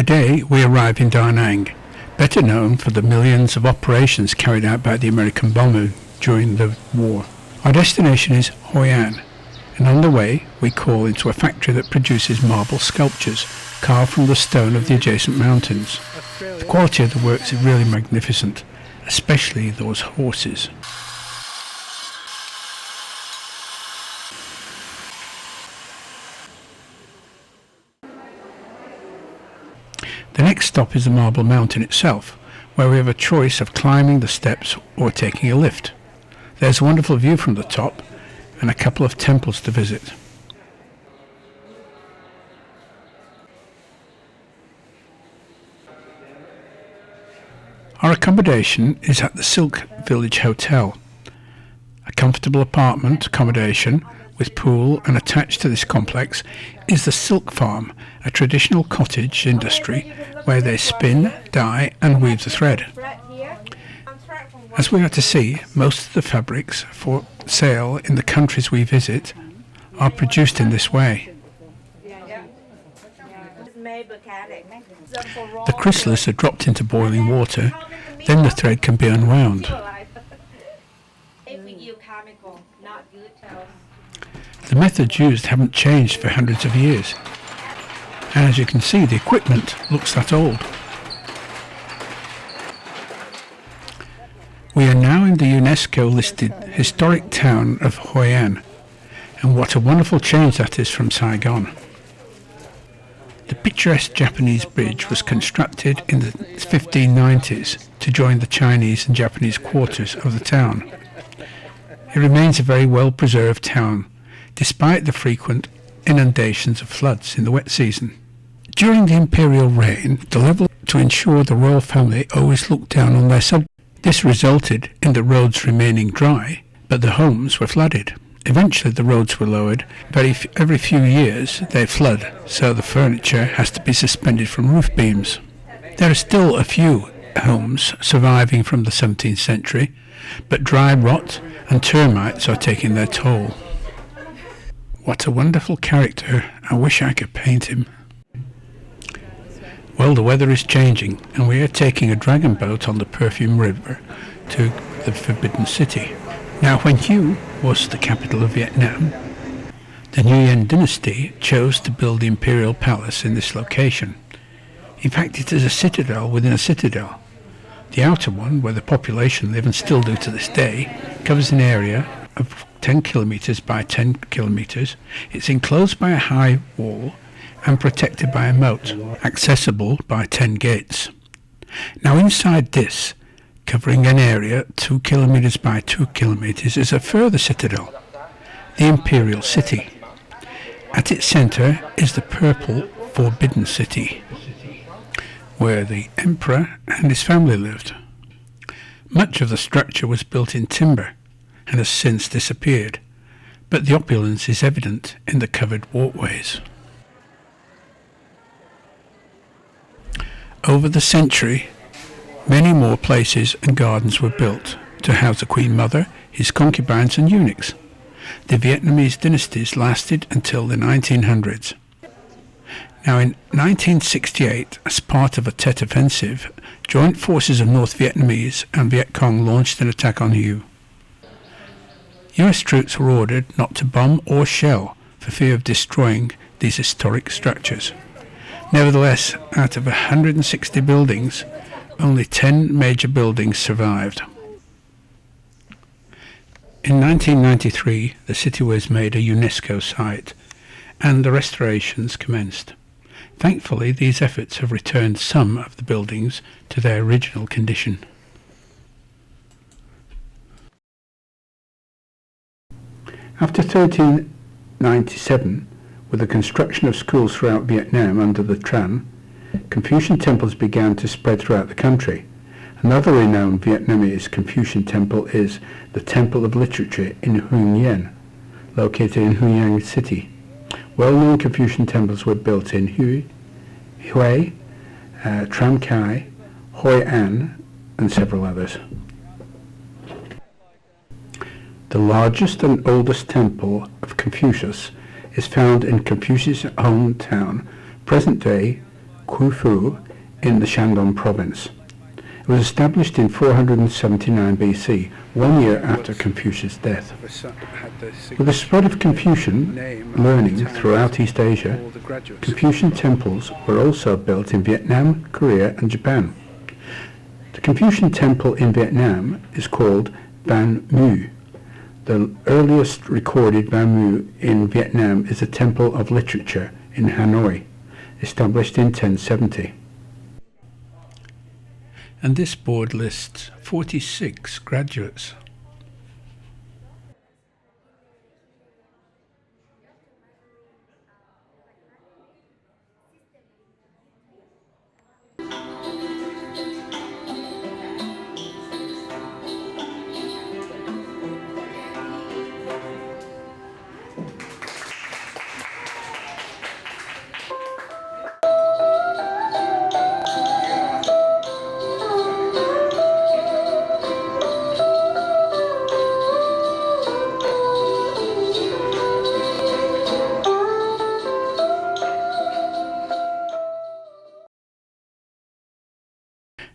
Today we arrive in Da Nang, better known for the millions of operations carried out by the American bomber during the war. Our destination is Hoi An, and on the way we call into a factory that produces marble sculptures carved from the stone of the adjacent mountains. The quality of the works is really magnificent, especially those horses. The next stop is the Marble Mountain itself, where we have a choice of climbing the steps or taking a lift. There's a wonderful view from the top and a couple of temples to visit. Our accommodation is at the Silk Village Hotel, a comfortable apartment accommodation with pool, and attached to this complex is the Silk Farm, a traditional cottage industry where they spin, dye and weave the thread. As we are to see, most of the fabrics for sale in the countries we visit are produced in this way. The chrysalis are dropped into boiling water, then the thread can be unwound. The methods used haven't changed for hundreds of years, and as you can see, the equipment looks that old. We are now in the UNESCO-listed historic town of Hoi An, and what a wonderful change that is from Saigon. The picturesque Japanese bridge was constructed in the 1590s to join the Chinese and Japanese quarters of the town. It remains a very well-preserved town, despite the frequent inundations of floods in the wet season. During the imperial reign, the level to ensure the royal family always looked down on their subjects. This resulted in the roads remaining dry, but the homes were flooded. Eventually the roads were lowered. Every few years they flood, so the furniture has to be suspended from roof beams. There are still a few homes surviving from the 17th century, but dry rot and termites are taking their toll. What a wonderful character. I wish I could paint him. Well, the weather is changing, and we are taking a dragon boat on the Perfume River to the Forbidden City. Now, when Hue was the capital of Vietnam, the Nguyen dynasty chose to build the imperial palace in this location. In fact, it is a citadel within a citadel. The outer one, where the population live and still do to this day, covers an area of 10 kilometers by 10 kilometers. It's enclosed by a high wall and protected by a moat, accessible by 10 gates. Now inside this, covering an area 2 kilometers by 2 kilometers, is a further citadel, the Imperial City. At its center is the purple Forbidden City, where the emperor and his family lived. Much of the structure was built in timber and has since disappeared, but the opulence is evident in the covered walkways. Over the century, many more places and gardens were built to house the Queen Mother, his concubines and eunuchs. The Vietnamese dynasties lasted until the 1900s. Now in 1968, as part of a Tet Offensive, joint forces of North Vietnamese and Viet Cong launched an attack on Hue. US troops were ordered not to bomb or shell for fear of destroying these historic structures. Nevertheless, out of 160 buildings, only 10 major buildings survived. In 1993, the city was made a UNESCO site, and the restorations commenced. Thankfully, these efforts have returned some of the buildings to their original condition. After 1397, with the construction of schools throughout Vietnam under the Tran, Confucian temples began to spread throughout the country. Another renowned Vietnamese Confucian temple is the Temple of Literature in Huy An, located in Huy An City. Well-known Confucian temples were built in Hue, Tram Kai, Hoi An, and several others. The largest and oldest temple of Confucius is found in Confucius' hometown, present-day Khufu in the Shandong province. It was established in 479 BC, 1 year after Confucius' death. With the spread of Confucian learning throughout East Asia, Confucian temples were also built in Vietnam, Korea and Japan. The Confucian temple in Vietnam is called Ban Mu. The earliest recorded Ban Mu in Vietnam is a temple of literature in Hanoi, established in 1070. And this board lists 46 graduates.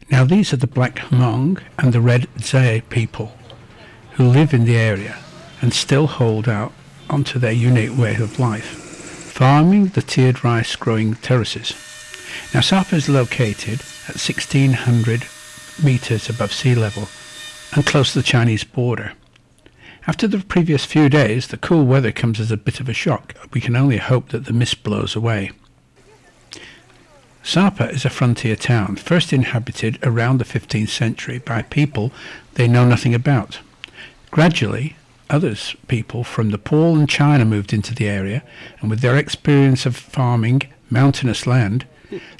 Now these are the Black Hmong and the Red Zay people who live in the area and still hold out onto their unique way of life, farming the tiered rice growing terraces. Now Sapa is located at 1600 meters above sea level and close to the Chinese border. After the previous few days, the cool weather comes as a bit of a shock. We can only hope that the mist blows away. Sapa is a frontier town, first inhabited around the 15th century by people they know nothing about. Gradually, people from Nepal and China moved into the area, and with their experience of farming mountainous land,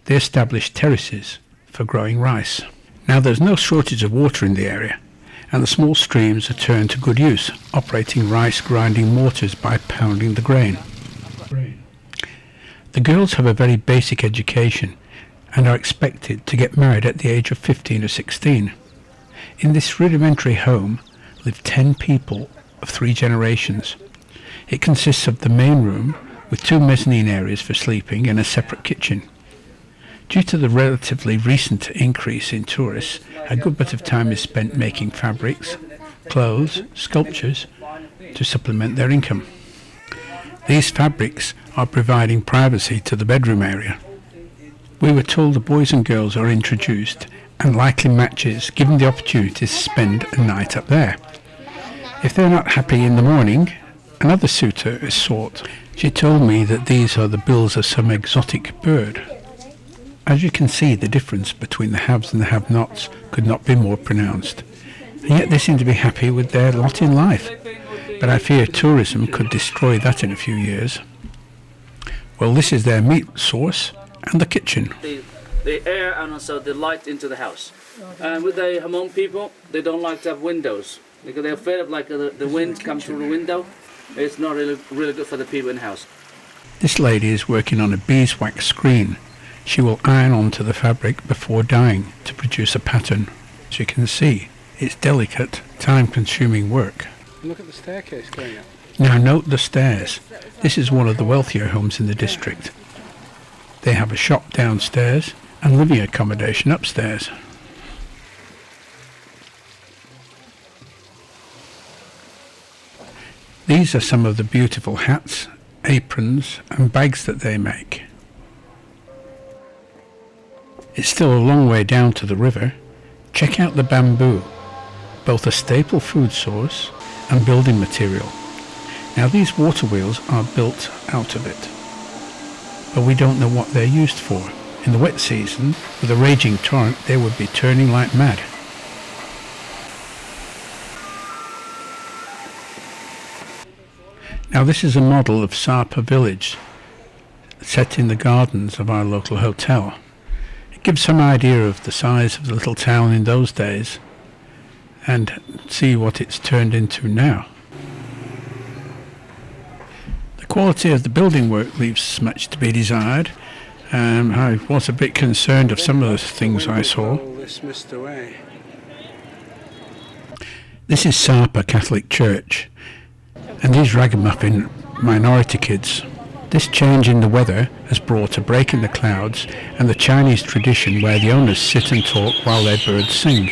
they established terraces for growing rice. Now there's no shortage of water in the area, and the small streams are turned to good use, operating rice grinding mortars by pounding the grain. The girls have a very basic education and are expected to get married at the age of 15 or 16. In this rudimentary home live 10 people of 3 generations. It consists of the main room with 2 mezzanine areas for sleeping and a separate kitchen. Due to the relatively recent increase in tourists, a good bit of time is spent making fabrics, clothes, sculptures to supplement their income. These fabrics are providing privacy to the bedroom area. We were told the boys and girls are introduced and likely matches given the opportunity to spend a night up there. If they're not happy in the morning, another suitor is sought. She told me that these are the bills of some exotic bird. As you can see, the difference between the haves and the have-nots could not be more pronounced. And yet they seem to be happy with their lot in life. But I fear tourism could destroy that in a few years. Well, this is their meat source and the kitchen. The air and also the light into the house. And with the Hmong people, they don't like to have windows because they're afraid of the wind comes through the window. It's not really good for the people in the house. This lady is working on a beeswax screen. She will iron onto the fabric before dyeing to produce a pattern. As you can see, it's delicate, time-consuming work. Look at the staircase going up. Now note the stairs. This is one of the wealthier homes in the district. They have a shop downstairs and living accommodation upstairs. These are some of the beautiful hats, aprons and bags that they make. It's still a long way down to the river. Check out the bamboo, both a staple food source and building material. Now these water wheels are built out of it, but we don't know what they're used for. In the wet season, with a raging torrent, they would be turning like mad. Now this is a model of Sapa village set in the gardens of our local hotel. It gives some idea of the size of the little town in those days and see what it's turned into now. The quality of the building work leaves much to be desired. I was a bit concerned of some of the things I saw. This is Sapa Catholic Church, and these ragamuffin minority kids This change in the weather has brought a break in the clouds and the Chinese tradition where the owners sit and talk while their birds sing,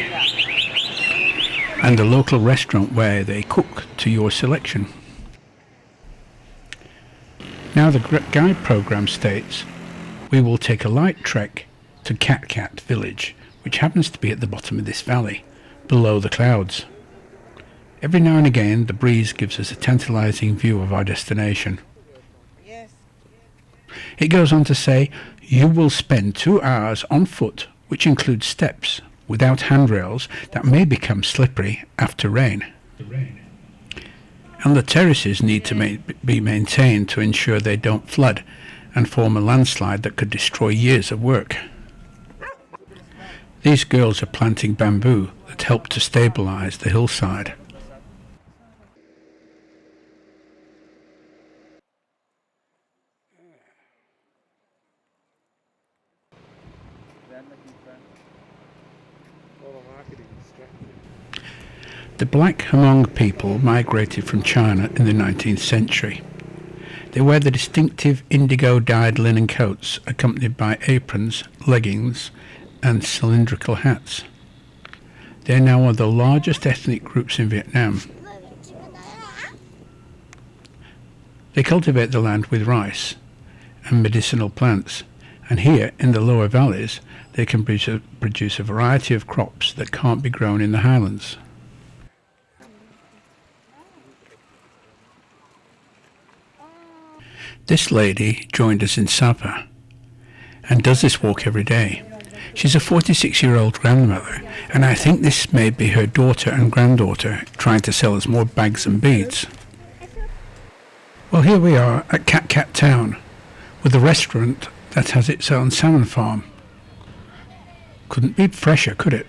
and a local restaurant where they cook to your selection. Now the guide program states, we will take a light trek to Cat Cat village, which happens to be at the bottom of this valley, below the clouds. Every now and again the breeze gives us a tantalizing view of our destination. It goes on to say, you will spend 2 hours on foot, which includes steps, without handrails that may become slippery after rain. And the terraces need to be maintained to ensure they don't flood and form a landslide that could destroy years of work. These girls are planting bamboo that help to stabilize the hillside. All the marketing strategy. The black Hmong people migrated from China in the 19th century. They wear the distinctive indigo-dyed linen coats accompanied by aprons, leggings and cylindrical hats. They are now one of the largest ethnic groups in Vietnam. They cultivate the land with rice and medicinal plants, and here in the lower valleys they can produce a variety of crops that can't be grown in the highlands. This lady joined us in Sapa and does this walk every day. She's a 46-year-old grandmother, and I think this may be her daughter and granddaughter trying to sell us more bags and beads. Well, here we are at Cat Cat Town with a restaurant that has its own salmon farm. Couldn't be fresher, could it?